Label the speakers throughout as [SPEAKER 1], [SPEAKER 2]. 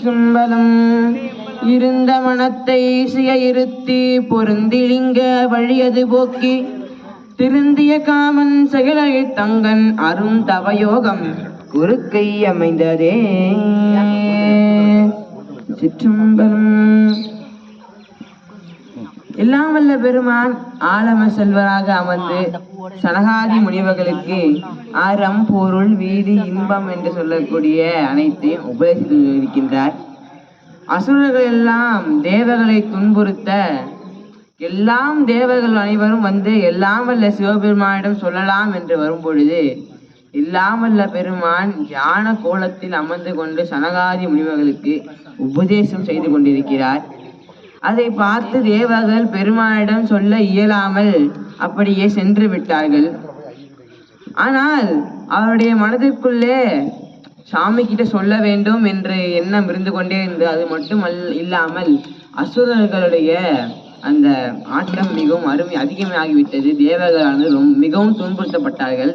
[SPEAKER 1] திருச்சிற்றம்பலம். இருந்த மனத்தை சுய இருத்தி பொருந்திலிங்க வழியது போக்கி திருந்திய காமன் செயலை தங்கன் அரும் தவயோகம் குறுக்கை அமைந்ததே. சிற்றம்பலம். எல்லாம் வல்ல பெருமான் ஆலம செல்வராக அமர்ந்து சனகாதி முனிவர்களுக்கு அறம் பொருள் வீதி இன்பம் என்று சொல்லக்கூடிய அனைத்தையும் உபதேசித்து இருக்கின்றார். அசுரர்கள் எல்லாம் தேவர்களை துன்புறுத்த எல்லாம் தேவர்கள் அனைவரும் வந்து எல்லாம் வல்ல சிவபெருமானிடம் சொல்லலாம் என்று வரும் பொழுது எல்லாம் வல்ல பெருமான் ஞான கோலத்தில் அமர்ந்து கொண்டு சனகாதி முனிவர்களுக்கு உபதேசம் செய்து கொண்டிருக்கிறார். அதை பார்த்து தேவர்கள் பெருமானிடம் சொல்ல இயலாமல் அப்படியே சென்று விட்டார்கள். ஆனால் அவருடைய மனதிற்குள்ளே சாமி கிட்ட சொல்ல வேண்டும் என்று எண்ணம் இருந்து கொண்டே இருந்தது. அது மட்டும் இல்லாமல் அசுரர்களுடைய அந்த ஆட்டம் மிகவும் அதிகமாகிவிட்டது. தேவர்களானது மிகவும் துன்புறுத்தப்பட்டார்கள்.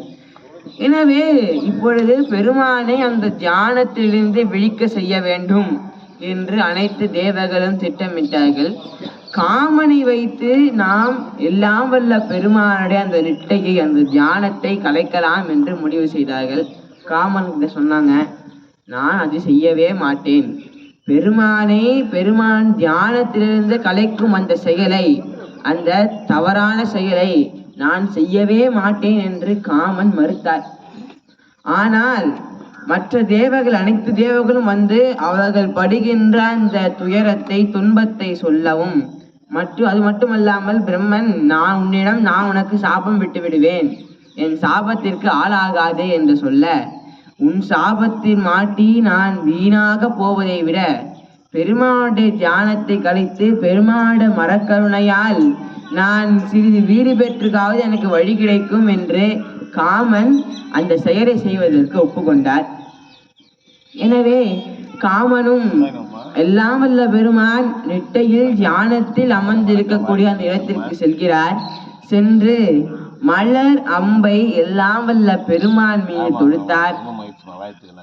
[SPEAKER 1] எனவே இப்பொழுது பெருமானை அந்த தியானத்திலிருந்து விழிக்க செய்ய வேண்டும் என்று அனைத்து தேவர்களும் திட்டமிட்டார்கள். காமனை வைத்து நாம் எல்லாம் வல்ல பெருமானுடைய அந்த நிட்டையை அந்த தியானத்தை கலைக்கலாம் என்று முடிவு செய்தார்கள். காமன் கிட்ட சொன்னாங்க, நான் அது செய்யவே மாட்டேன். பெருமான் தியானத்திலிருந்து கலைக்கும் அந்த செயலை, அந்த தவறான செயலை நான் செய்யவே மாட்டேன் என்று காமன் மறுத்தார். ஆனால் மற்ற தேவர்கள் அனைத்து தேவர்களும் வந்து அவர்கள் படுகின்ற அந்த துயரத்தை துன்பத்தை சொல்லவும் அது மட்டுமல்லாமல் பிரம்மன் நான் உனக்கு சாபம் விட்டு விடுவேன், என் சாபத்திற்கு ஆளாகாதே என்று சொல்ல, உன் சாபத்தில் மாட்டி நான் வீணாக போவதை விட பெருமானுடைய தியானத்தை கழித்து பெருமானுடைய மரக்கருணையால் நான் சிறிது வீடு பெற்றுக்காவது எனக்கு வழி கிடைக்கும் என்று காமன் அந்த செயலை செய்வதற்கு ஒப்புக்கொண்டார். எனவே காமனும் எல்லாம் வல்ல பெருமான் நெட்டையில் தியானத்தில் அமர்ந்திருக்கக்கூடிய அந்த இடத்திற்கு செல்கிறார். சென்று மலர் அம்பை எல்லாம் வல்ல பெருமான் மீது தொடுத்தார்.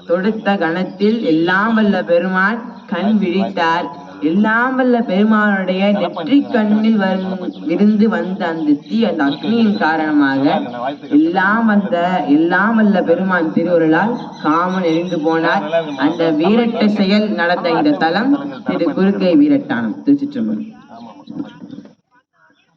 [SPEAKER 1] தொடுத்த கணத்தில் எல்லாம் வல்ல பெருமான் கண் விழித்தார். எல்லாம் வல்ல பெருமானுடைய நெற்றி கண்ணில் இருந்து வந்த அந்த அந்த அக்னியின் காரணமாக எல்லாம் வல்ல பெருமான் திருவருளால் காமன் எரிந்து போனார். அந்த வீரட்ட செயல் நடந்த இந்த தலம் திரு குறுக்கை வீரட்டானம். திருச்சிற்றம்பலம்.